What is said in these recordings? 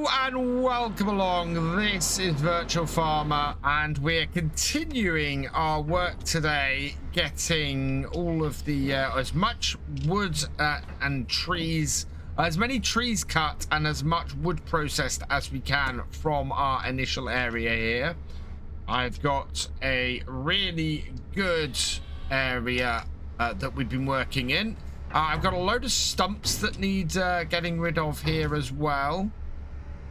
Hello and welcome along. This is Virtual Farmer and we're continuing our work today, getting all of the as much wood and trees, as many trees cut and as much wood processed as we can from our initial area here. I've got a really good area that we've been working in. I've got a load of stumps that need getting rid of here as well.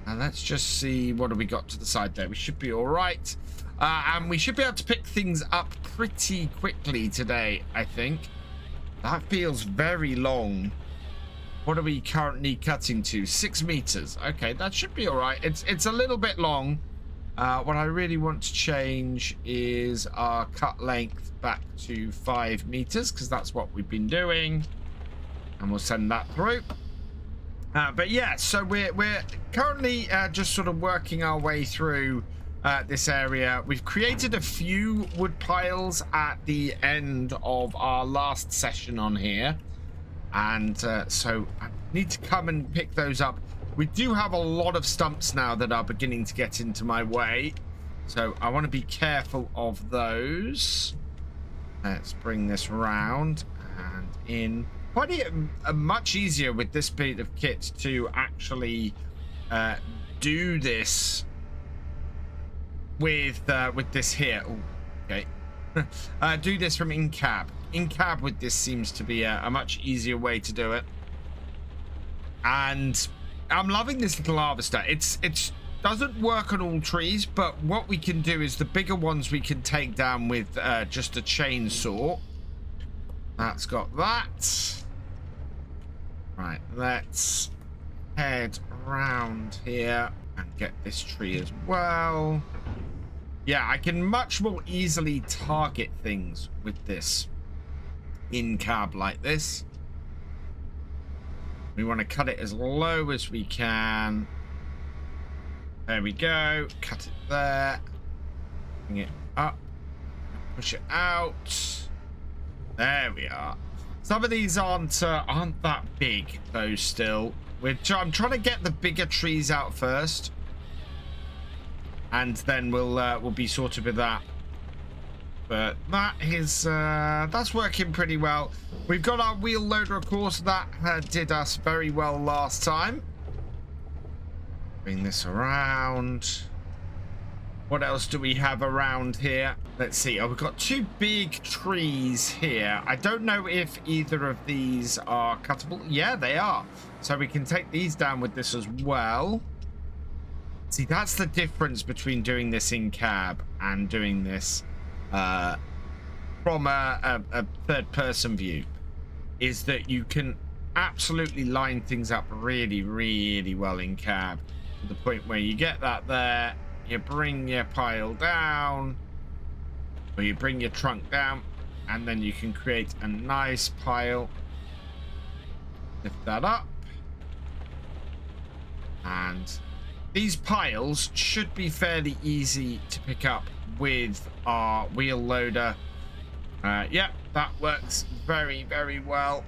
And let's just see, what have we got to the side there? We should be all right. And we should be able to pick things up pretty quickly today, I think. That feels very long. What are we currently cutting to? 6 meters. Okay, that should be all right. It's a little bit long. What I really want to change is our cut length back to 5 meters, because that's what we've been doing. And we'll send that through. But yeah, so we're currently just sort of working our way through this area. We've created a few wood piles at the end of our last session on here. And so I need to come and pick those up. We do have a lot of stumps now that are beginning to get into my way. So I want to be careful of those. Let's bring this round and in. Quite much easier with this bit of kit to actually do this with this here. Ooh, okay. Do this from in-cab. In-cab with this seems to be a much easier way to do it. And I'm loving this little harvester. It's doesn't work on all trees, but what we can do is the bigger ones we can take down with just a chainsaw. That's got that. Right, let's head around here and get this tree as well. Yeah, I can much more easily target things with this in cab like this. We want to cut it as low as we can. There we go. Cut it there. Bring it up. Push it out. There we are. Some of these aren't that big though. Still, I'm trying to get the bigger trees out first, and then we'll be sorted with that. But that is that's working pretty well. We've got our wheel loader, of course. That did us very well last time. Bring this around. What else do we have around here? Let's see. Oh, we've got 2 big trees here. I don't know if either of these are cuttable. Yeah, they are. So we can take these down with this as well. See, that's the difference between doing this in cab and doing this from a third-person view, is that you can absolutely line things up really, really well in cab, to the point where you get that there. You bring your pile down, or you bring your trunk down, and then you can create a nice pile. Lift that up. And these piles should be fairly easy to pick up with our wheel loader. Yeah, that works very, very well.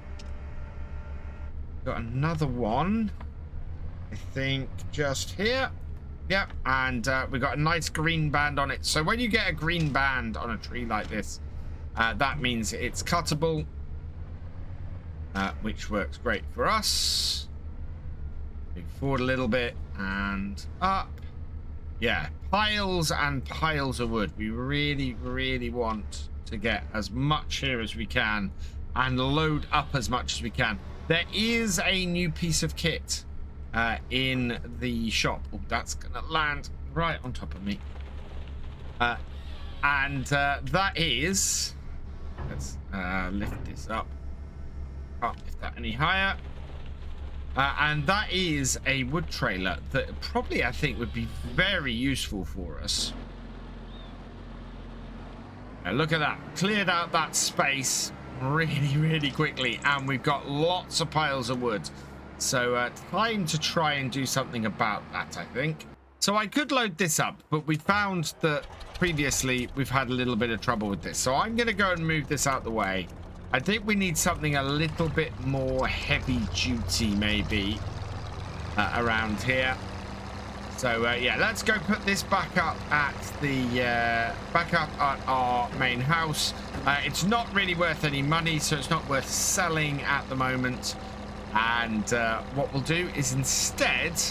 Got another one, I think, just here. Yep, and we got a nice green band on it. So when you get a green band on a tree like this, that means it's cuttable, which works great for us. Move forward a little bit and up. Yeah, piles and piles of wood. We really, really want to get as much here as we can and load up as much as we can. There is a new piece of kit in the shop. Oh, that's gonna land right on top of me. And that is, let's lift this up. Can't lift that any higher. And that is a wood trailer that probably, I think, would be very useful for us. Now look at that, cleared out that space really, really quickly, and we've got lots of piles of wood. So time to try and do something about that, I think. So I could load this up, but we found that previously we've had a little bit of trouble with this. So I'm going to go and move this out the way. I think we need something a little bit more heavy duty, maybe, around here. So yeah, let's go put this back up at our main house. It's not really worth any money, so it's not worth selling at the moment. And what we'll do is instead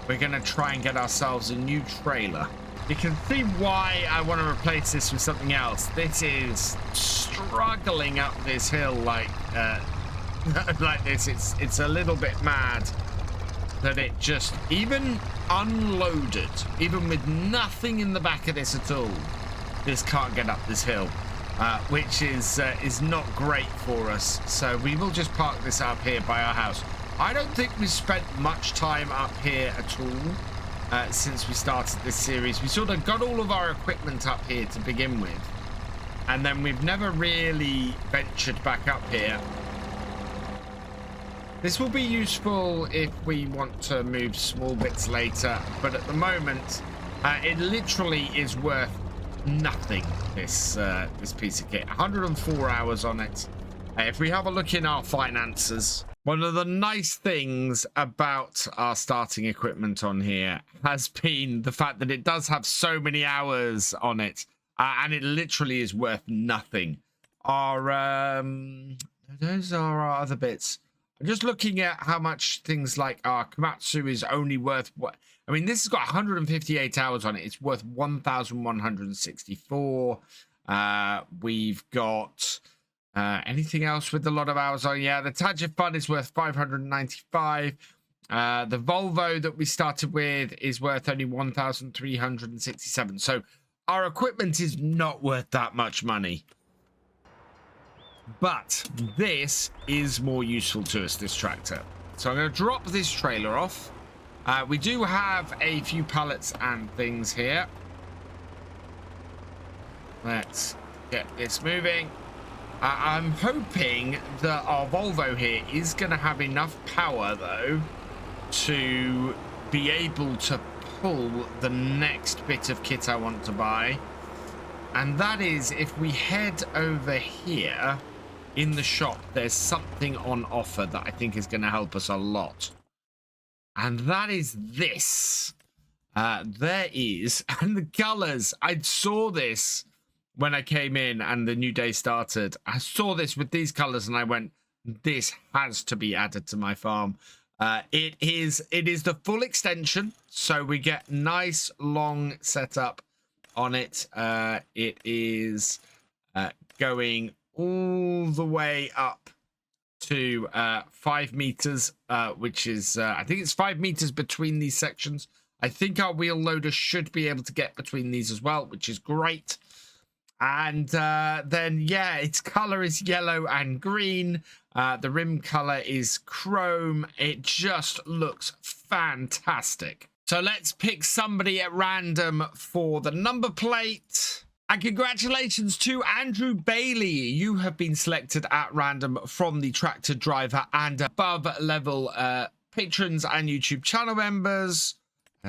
we're going to try and get ourselves a new trailer. You can see why I want to replace this with something else. This is struggling up this hill like like this. It's a little bit mad that it just, even unloaded, even with nothing in the back of this at all, this can't get up this hill, which is not great for us. So we will just park this up here by our house. I don't think we've spent much time up here at all since we started this series. We sort of got all of our equipment up here to begin with, and then we've never really ventured back up here. This will be useful if we want to move small bits later, but at the moment, it literally is worth nothing, this piece of kit. 104 hours on it. If we have a look in our finances, one of the nice things about our starting equipment on here has been the fact that it does have so many hours on it, and it literally is worth nothing. Those are our other bits. I'm just looking at how much things like our Komatsu is only worth what. I mean, this has got 158 hours on it. It's worth 1,164. We've got anything else with a lot of hours on? Yeah, the Tajif Fund is worth 595. The Volvo that we started with is worth only 1,367. So our equipment is not worth that much money. But this is more useful to us, this tractor. So I'm going to drop this trailer off. We do have a few pallets and things here. Let's get this moving. I'm hoping that our Volvo here is going to have enough power, though, to be able to pull the next bit of kit I want to buy. And that is, if we head over here in the shop, there's something on offer that I think is going to help us a lot. And that is this. There is, and the colors, I saw this when I came in and the new day started. I saw this with these colors and I went, this has to be added to my farm. It is the full extension, so we get nice long setup on it. It is going all the way up to 5 meters, which is I think it's 5 meters between these sections. I think our wheel loader should be able to get between these as well, which is great. And then yeah, its color is yellow and green. The rim color is chrome. It just looks fantastic. So let's pick somebody at random for the number plate. And congratulations to Andrew Bailey. You have been selected at random from the tractor driver and above level patrons and YouTube channel members.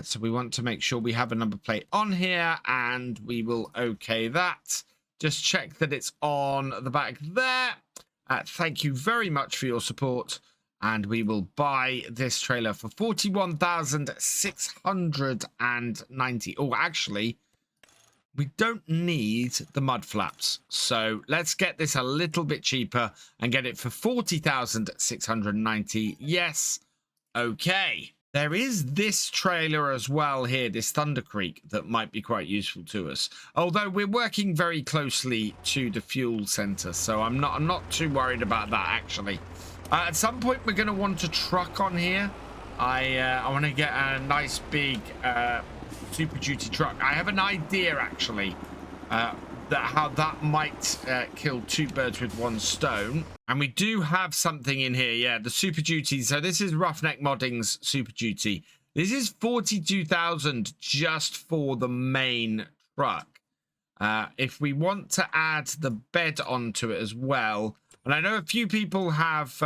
So we want to make sure we have a number plate on here, and we will okay that. Just check that it's on the back there. Thank you very much for your support. And we will buy this trailer for 41,690. Oh, actually, we don't need the mud flaps. So let's get this a little bit cheaper and get it for 40,690. Yes. Okay. There is this trailer as well here, this Thunder Creek, that might be quite useful to us. Although we're working very closely to the fuel center, so I'm not too worried about that, actually. At some point, we're going to want a truck on here. I want to get a nice big Super Duty truck. I have an idea, actually, how that might kill 2 birds with 1 stone. And we do have something in here, yeah, the Super Duty. So this is Roughneck Modding's Super Duty. This is 42,000 just for the main truck. If we want to add the bed onto it as well, and I know a few people have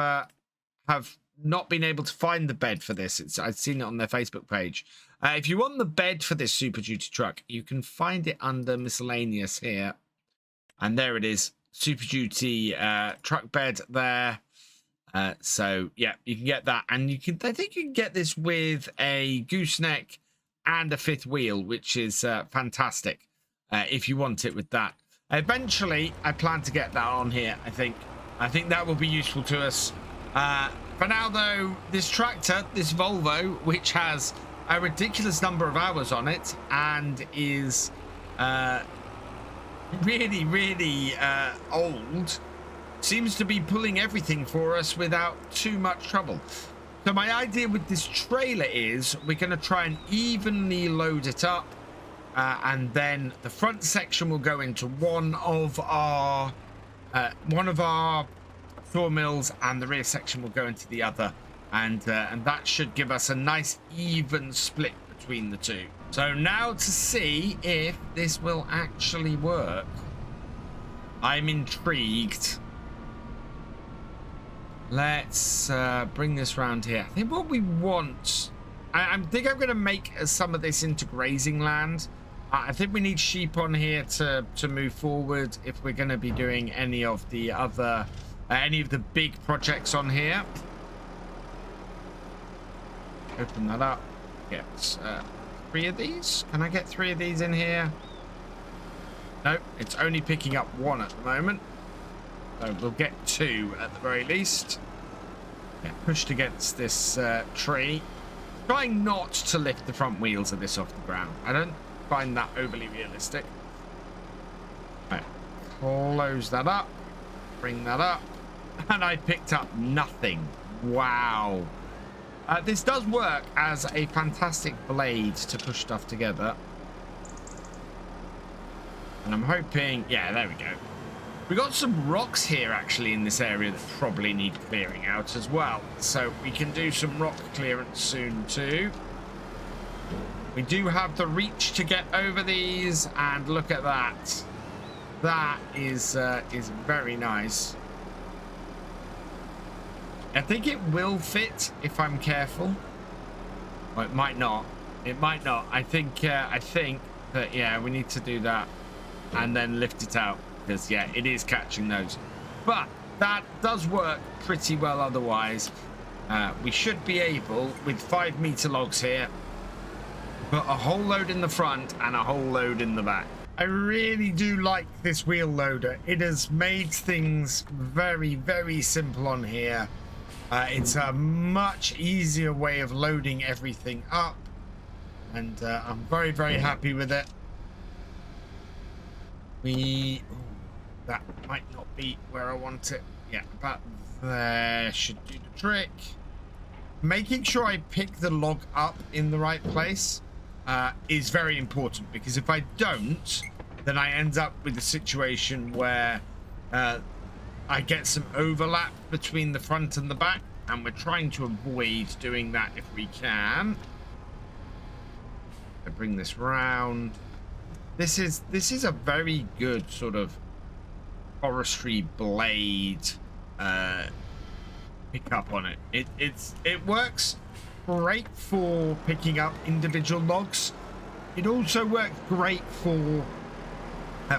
not been able to find the bed for this. I've seen it on their Facebook page. If you want the bed for this Super Duty truck, you can find it under miscellaneous here. And there it is. Super Duty truck bed there. So yeah, you can get that, and I think you can get this with a gooseneck and a 5th wheel, which is fantastic if you want it with that. Eventually, I plan to get that on here, I think. I think that will be useful to us. For now, though, this tractor, this Volvo, which has a ridiculous number of hours on it and is really, really old, seems to be pulling everything for us without too much trouble. So my idea with this trailer is we're going to try and evenly load it up, and then the front section will go into one of our sawmills, and the rear section will go into the other, and that should give us a nice even split between the two. So now to see if this will actually work. I'm intrigued. Let's bring this round here. I think what we want, I think I'm going to make some of this into grazing land. I think we need sheep on here to move forward if we're going to be doing any of the other, any of the big projects on here. Open that up. Get 3 of these. Can I get 3 of these in here? No, it's only picking up 1 at the moment. So we'll get 2 at the very least. Get pushed against this tree. Trying not to lift the front wheels of this off the ground. I don't find that overly realistic. Right. Close that up. Bring that up. And I picked up nothing. Wow. This does work as a fantastic blade to push stuff together. And I'm hoping... Yeah, there we go. We got some rocks here, actually, in this area that probably need clearing out as well. So we can do some rock clearance soon, too. We do have the reach to get over these, and look at that. That is very nice. I think it will fit if I'm careful. Well, it might not. It might not. I think that, yeah, we need to do that and then lift it out, because, yeah, it is catching those. But that does work pretty well otherwise. We should be able, with 5-meter logs here, put a whole load in the front and a whole load in the back. I really do like this wheel loader. It has made things very, very simple on here. It's a much easier way of loading everything up, and I'm very, very happy with it. That might not be where I want it. Yeah, about there should do the trick. Making sure I pick the log up in the right place is very important, because if I don't, then I end up with a situation where I get some overlap between the front and the back, and we're trying to avoid doing that if we can. I bring this round. This is a very good sort of forestry blade pick up on it. It works great for picking up individual logs. It also works great for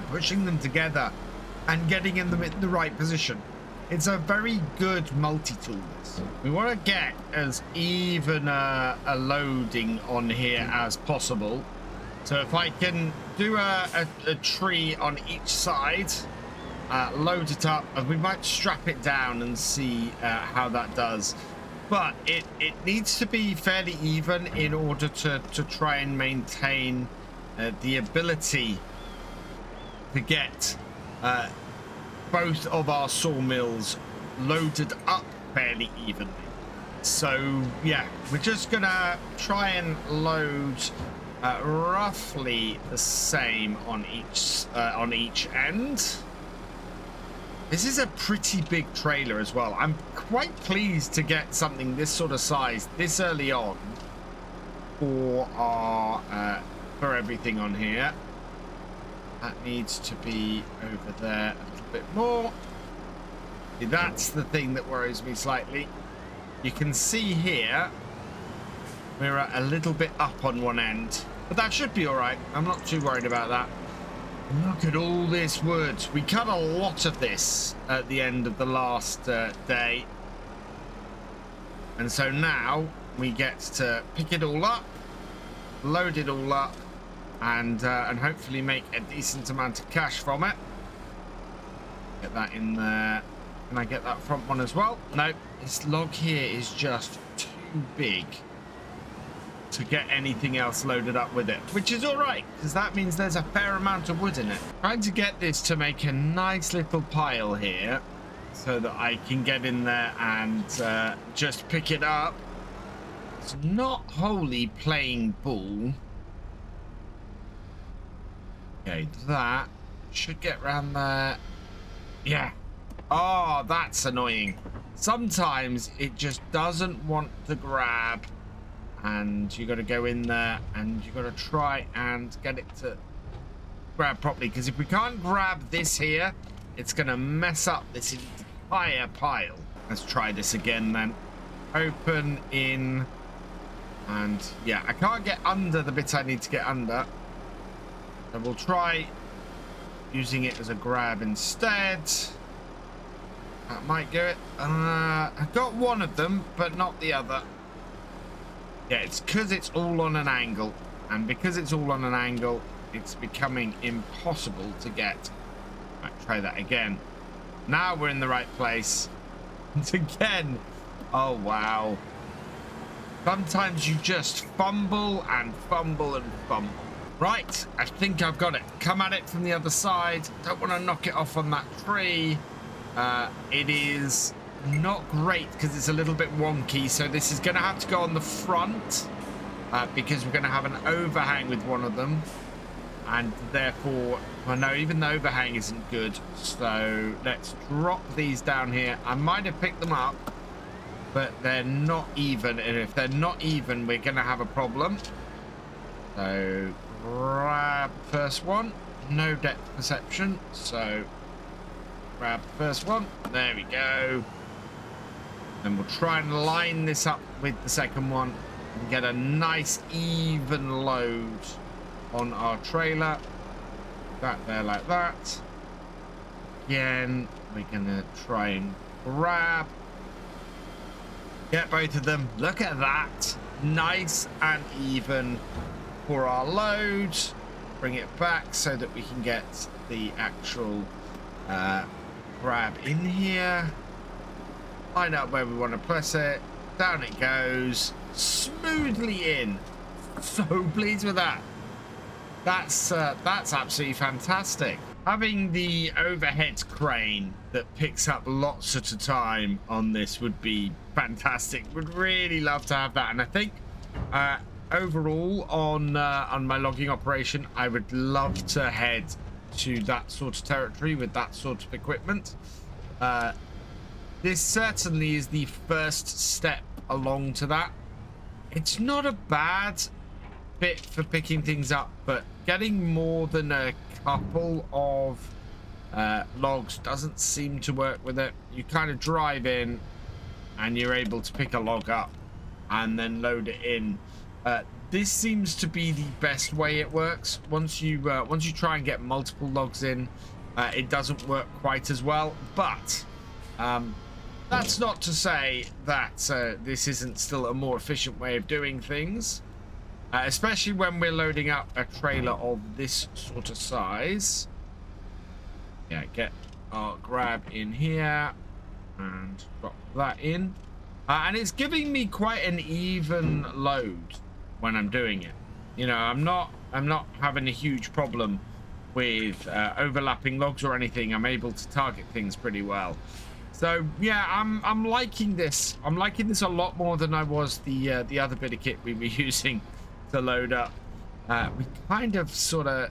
pushing them together and getting them in the right position. It's a very good multi-tool. We want to get as even a loading on here as possible. So if I can do a tree on each side, load it up, and we might strap it down and see how that does. But it needs to be fairly even in order to try and maintain the ability to get both of our sawmills loaded up fairly evenly. So yeah, we're just gonna try and load roughly the same on each end. This is a pretty big trailer as well. I'm quite pleased to get something this sort of size this early on for our for everything on here. That needs to be over there a little bit more. That's the thing that worries me slightly. You can see here we're a little bit up on one end, but that should be all right. I'm not too worried about that. Look at all this wood. We cut a lot of this at the end of the last day, and so now we get to pick it all up, load it all up, and hopefully make a decent amount of cash from it. Get that in there. Can I get that front one as well? No, this log here is just too big to get anything else loaded up with it, which is all right, because that means there's a fair amount of wood in it. Trying to get this to make a nice little pile here so that I can get in there and just pick it up. It's not wholly playing ball. Okay, that should get around there. Yeah. Oh, that's annoying. Sometimes it just doesn't want to grab, and you got to go in there and you got to try and get it to grab properly, because if we can't grab this here, it's going to mess up this entire pile. Let's try this again then. Open in, and yeah, I can't get under the bit I need to get under, so we'll try using it as a grab instead. That might do it. I got one of them, but not the other. Yeah, it's because it's all on an angle. And because it's all on an angle, it's becoming impossible to get. Right, try that again. Now we're in the right place. And again. Oh, wow. Sometimes you just fumble and fumble and fumble. Right, I think I've got it. Come at it from the other side. Don't want to knock it off on that tree. It is not great because it's a little bit wonky, so this is going to have to go on the front because we're going to have an overhang with one of them, and therefore, well, no, even the overhang isn't good, so let's drop these down here. I might have picked them up, but they're not even, and if they're not even, we're going to have a problem. So grab the first one. No depth perception, so grab the first one. There we go. Then we'll try and line this up with the second one and get a nice even load on our trailer. That there like that. Again, we're gonna try and grab. Get both of them. Look at that. Nice and even for our load. Bring it back so that we can get the actual grab in here. Line up where we want to press it. Down it goes. Smoothly in. So pleased with that. That's absolutely fantastic. Having the overhead crane that picks up lots at a time on this would be fantastic. Would really love to have that. And I think overall on my logging operation, I would love to head to that sort of territory with that sort of equipment. This certainly is the first step along to that. It's not a bad bit for picking things up, but getting more than a couple of logs doesn't seem to work with it. You kind of drive in and you're able to pick a log up and then load it in. This seems to be the best way it works. Once you try and get multiple logs in, it doesn't work quite as well. But that's not to say that this isn't still a more efficient way of doing things, especially when we're loading up a trailer of this sort of size. Yeah, get our grab in here and drop that in, and it's giving me quite an even load when I'm doing it. You know, I'm not having a huge problem with overlapping logs or anything. I'm able to target things pretty well. So yeah, I'm liking this. I'm liking this a lot more than I was the other bit of kit we were using to load up. We kind of sort of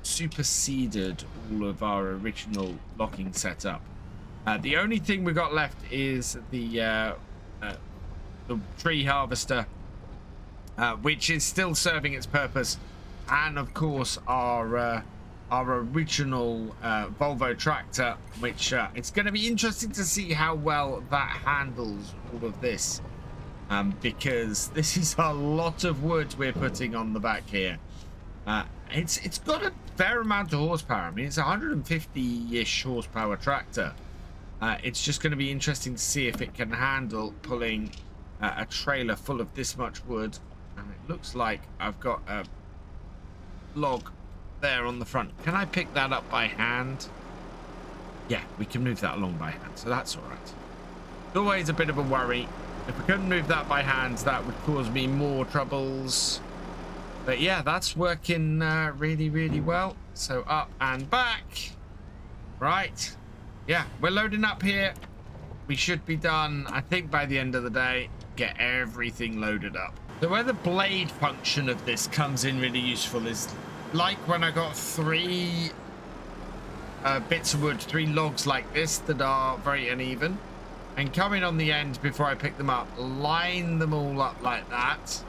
superseded all of our original logging setup. The only thing we got left is the tree harvester, which is still serving its purpose, and of course our original Volvo tractor, which it's going to be interesting to see how well that handles all of this, because this is a lot of wood we're putting on the back here. It's got a fair amount of horsepower. I mean, it's a 150-ish horsepower tractor. It's just going to be interesting to see if it can handle pulling a trailer full of this much wood And it looks like I've got a log there on the front. Can I pick that up by hand? Yeah, we can move that along by hand, so that's all right. It's always a bit of a worry. If we couldn't move that by hand, that would cause me more troubles. But yeah, that's working really, really well. So up and back. Right. Yeah, we're loading up here. We should be done, I think, by the end of the day. Get everything loaded up. So where the blade function of this comes in really useful is like when I got 3 bits of wood, 3 logs like this that are very uneven, and coming on the end before I pick them up, line them all up like that,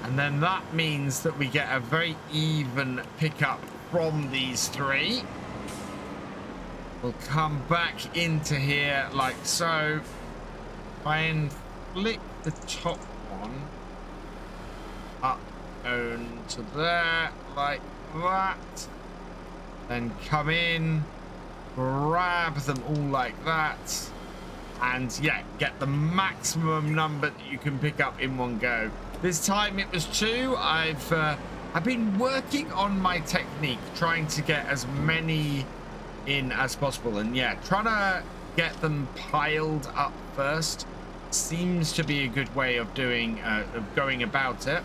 and then that means that we get a very even pickup from these 3. We'll come back into here like so. Try and flick the top one up onto there like that. Then come in, grab them all like that, and yeah, get the maximum number that you can pick up in one go. This time it was 2. I've been working on my technique, trying to get as many in as possible, and yeah, trying to get them piled up first seems to be a good way of doing going about it.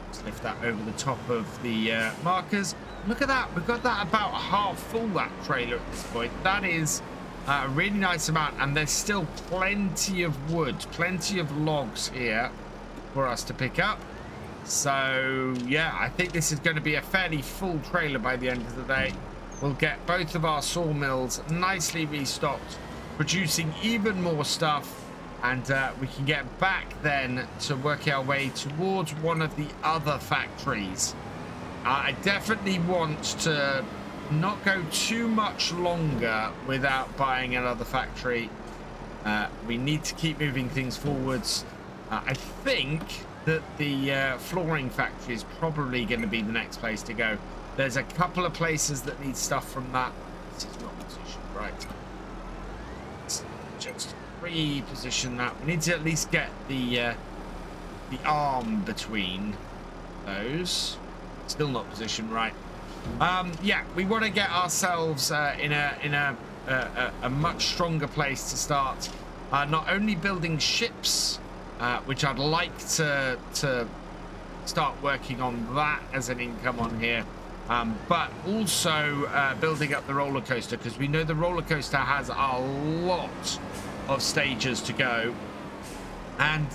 Let's lift that over the top of the markers. Look at that, we've got that about half full, that trailer at this point. That is a really nice amount, and there's still plenty of wood, plenty of logs here for us to pick up. So yeah, I think this is going to be a fairly full trailer by the end of the day. We'll get both of our sawmills nicely restocked, producing even more stuff, and we can get back then to work our way towards one of the other factories. I definitely want to not go too much longer without buying another factory. We need to keep moving things forwards. I think that the flooring factory is probably going to be the next place to go. There's a couple of places that need stuff from that. This is not positioned right. Let's just reposition that. We need to at least get the arm between those. Still not positioned right. Yeah, we want to get ourselves in a much stronger place to start. Not only building ships, which I'd like to start working on that as an income on here. But also building up the roller coaster, because we know the roller coaster has a lot of stages to go, and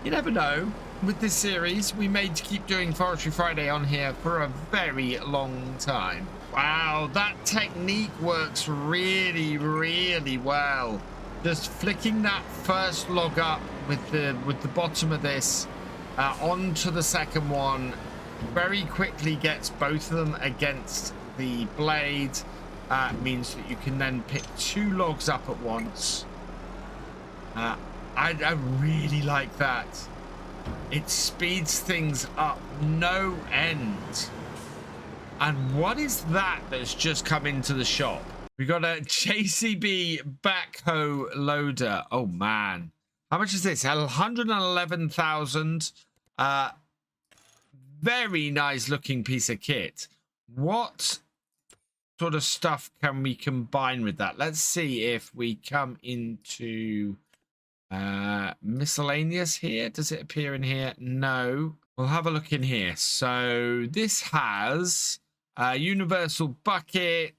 you never know, with this series we may keep doing Forestry Friday on here for a very long time. Wow, that technique works really, really well. Just flicking that first log up with the bottom of this onto the second one very quickly gets both of them against the blade. Means that you can then pick 2 logs up at once. I really like that. It speeds things up no end. And what is that that's just come into the shop? We got a JCB backhoe loader. Oh man, how much is this? 111,000. Very nice looking piece of kit. What sort of stuff can we combine with that? Let's see if we come into miscellaneous here. Does it appear in here? No. We'll have a look in here. So this has universal bucket,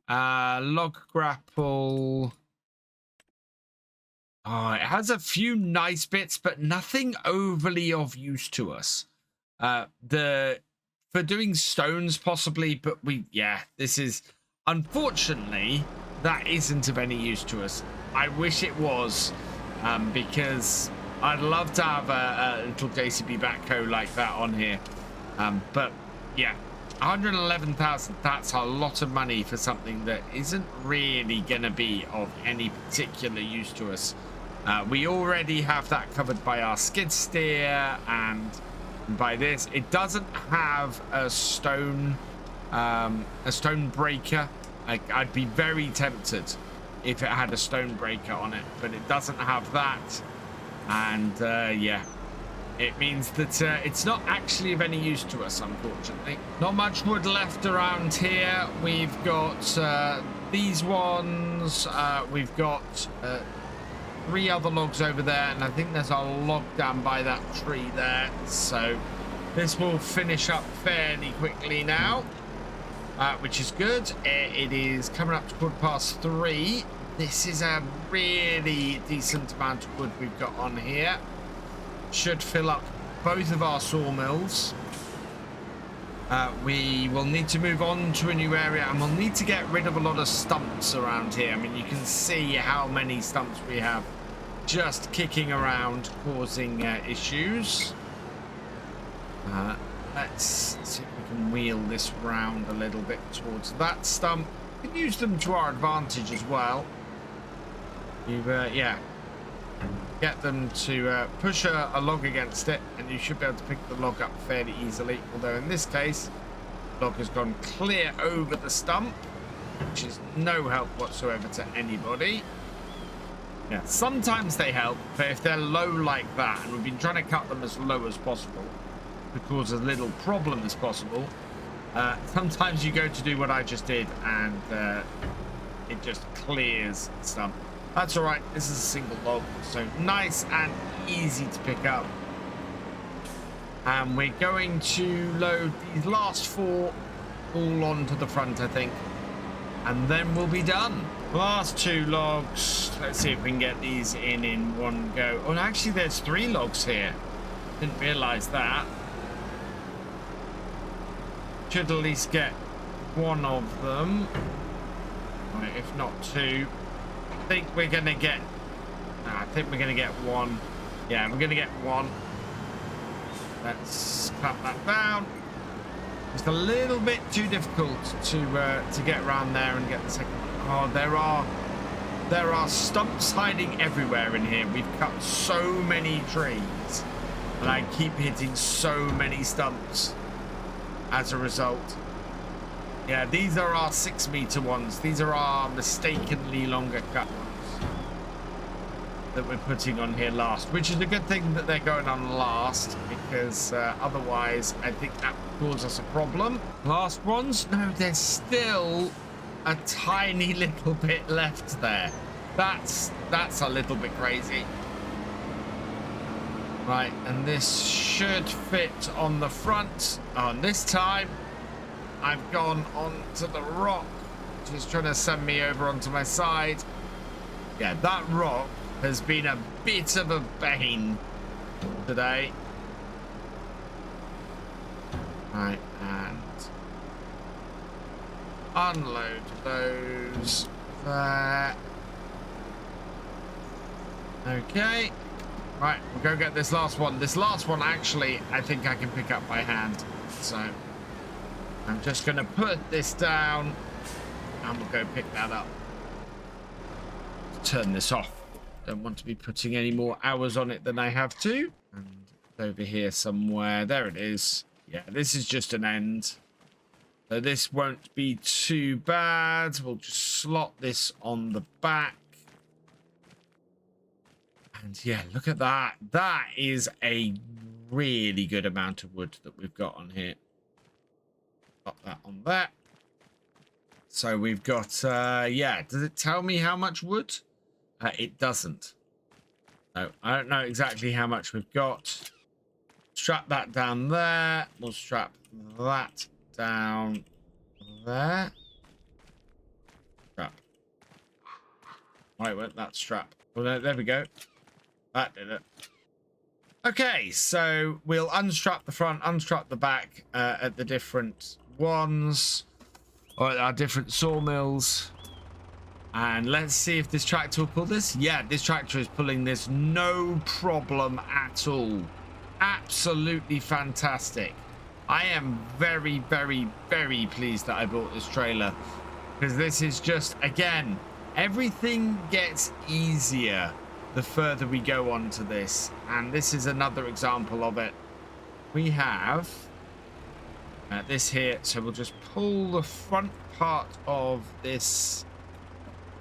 log grapple. Oh, it has a few nice bits, but nothing overly of use to us. For doing stones possibly, but this is, unfortunately, that isn't of any use to us. I wish it was, because I'd love to have a little JCB backhoe like that on here. But yeah, 111,000, that's a lot of money for something that isn't really gonna be of any particular use to us. We already have that covered by our skid steer and by this. It doesn't have a stone breaker. I'd be very tempted if it had a stone breaker on it, but it doesn't have that. And yeah, it means that it's not actually of any use to us, unfortunately. Not much wood left around here. We've got these ones. We've got 3 other logs over there, and I think there's a log down by that tree there. So this will finish up fairly quickly now, which is good. It is coming up to 3:15. This is a really decent amount of wood we've got on here. Should fill up both of our sawmills. We will need to move on to a new area, and we'll need to get rid of a lot of stumps around here. I mean, you can see how many stumps we have just kicking around, causing issues. Let's see if we can wheel this round a little bit towards that stump. We can use them to our advantage as well. Yeah, get them to push a log against it, and you should be able to pick the log up fairly easily. Although in this case, the log has gone clear over the stump, which is no help whatsoever to anybody. Yeah, sometimes they help, but if they're low like that, and we've been trying to cut them as low as possible to cause as little problem as possible, sometimes you go to do what I just did, and it just clears the stump. That's all right. This is a single log, so nice and easy to pick up. And we're going to load these last 4 all onto the front, I think, and then we'll be done. Last 2 logs. Let's see if we can get these in one go. Oh, actually, there's 3 logs here. Didn't realize that. Should at least get 1 of them. Right, if not 2. I think we're gonna get 1. Yeah, we're gonna get 1. Let's cut that down. It's a little bit too difficult to get around there and get the second. Oh, there are stumps hiding everywhere in here. We've cut so many trees, and I keep hitting so many stumps as a result. Yeah, these are our 6-meter ones. These are our mistakenly longer cut ones that we're putting on here last, which is a good thing that they're going on last, because otherwise I think that would cause us a problem. Last ones? No, there's still a tiny little bit left there. That's a little bit crazy. Right, and this should fit on the front. Oh, and this time I've gone onto the rock, which is trying to send me over onto my side. Yeah, that rock has been a bit of a bane today. Right, and unload those there. Okay. Right, we'll go get this last one. This last one, actually, I think I can pick up by hand. So I'm just going to put this down, and we'll go pick that up. Turn this off. Don't want to be putting any more hours on it than I have to. And over here somewhere. There it is. Yeah, this is just an end. So this won't be too bad. We'll just slot this on the back. And yeah, look at that. That is a really good amount of wood that we've got on here. Pop that on there. So we've got, yeah, does it tell me how much wood? It doesn't. So I don't know exactly how much we've got. Strap that down there. We'll strap that down there. Strap. Why won't that strap? Well, there we go. That did it. Okay, so we'll unstrap the front, unstrap the back at the different ones, or at our different sawmills. And let's see if this tractor will pull this. Yeah, this tractor is pulling this no problem at all. Absolutely fantastic. I am very, very, very pleased that I bought this trailer, because this is just, again, everything gets easier the further we go on to this, and this is another example of it. We have this here, so we'll just pull the front part of this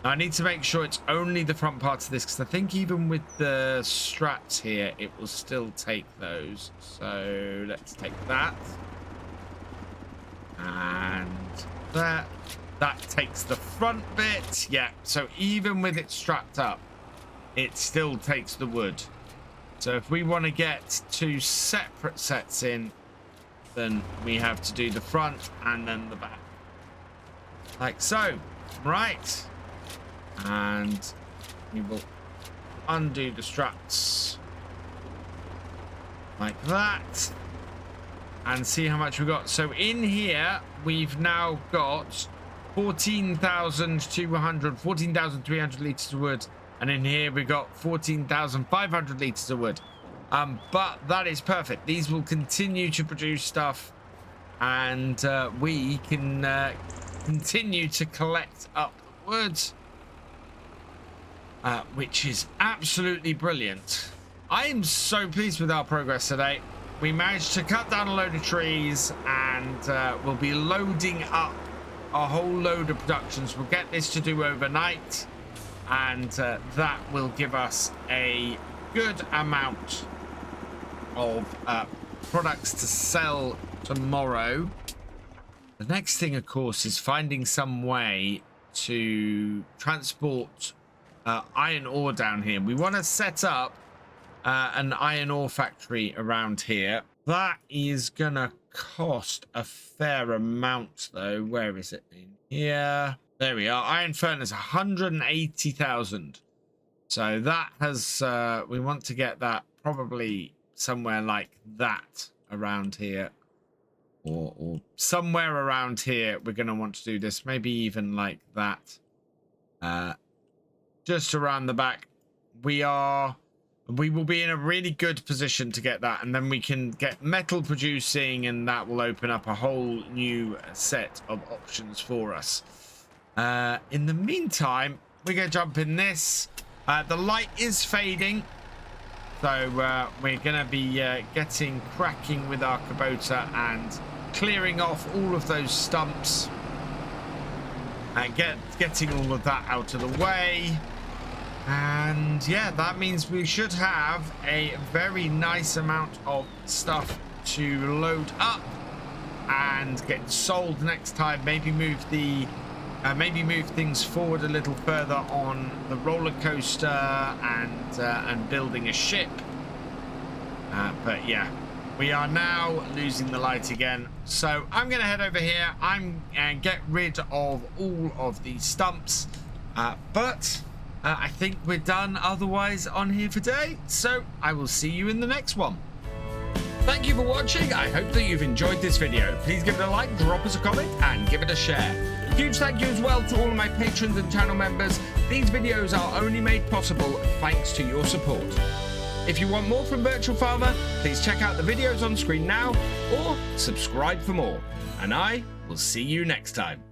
I need to make sure it's only the front part of this, because I think even with the straps here, it will still take those. So let's take that. And that takes the front bit. Yeah, so even with it strapped up, it still takes the wood. So if we want to get 2 separate sets in, then we have to do the front and then the back. Like so. Right. And we will undo the straps like that and see how much we got. So in here we've now got 14,200, 14,300 litres of wood, and in here we got 14,500 litres of wood. But that is perfect. These will continue to produce stuff, and we can continue to collect up the wood, which is absolutely brilliant. I am so pleased with our progress today. We managed to cut down a load of trees, and we'll be loading up a whole load of productions. We'll get this to do overnight, and that will give us a good amount of products to sell tomorrow. The next thing, of course, is finding some way to transport iron ore down here. We want to set up an iron ore factory around here. That is gonna cost a fair amount, though. Where is it? In here. There we are. Iron furnace, 180,000. So that has we want to get that probably somewhere like that around here, or somewhere around here. We're going to want to do this, maybe even like that, just around the back. We will be in a really good position to get that, and then we can get metal producing, and that will open up a whole new set of options for us. In the meantime, we're going to jump in this. The light is fading, so we're going to be getting cracking with our Kubota and clearing off all of those stumps and getting all of that out of the way. And yeah, that means we should have a very nice amount of stuff to load up and get sold next time. Maybe move things forward a little further on the roller coaster and building a ship. But yeah, we are now losing the light again. So I'm going to head over here. And get rid of all of these stumps. But I think we're done otherwise on here for today. So I will see you in the next one. Thank you for watching. I hope that you've enjoyed this video. Please give it a like, drop us a comment, and give it a share. Huge thank you as well to all of my patrons and channel members. These videos are only made possible thanks to your support. If you want more from Virtual Farmer, please check out the videos on screen now or subscribe for more. And I will see you next time.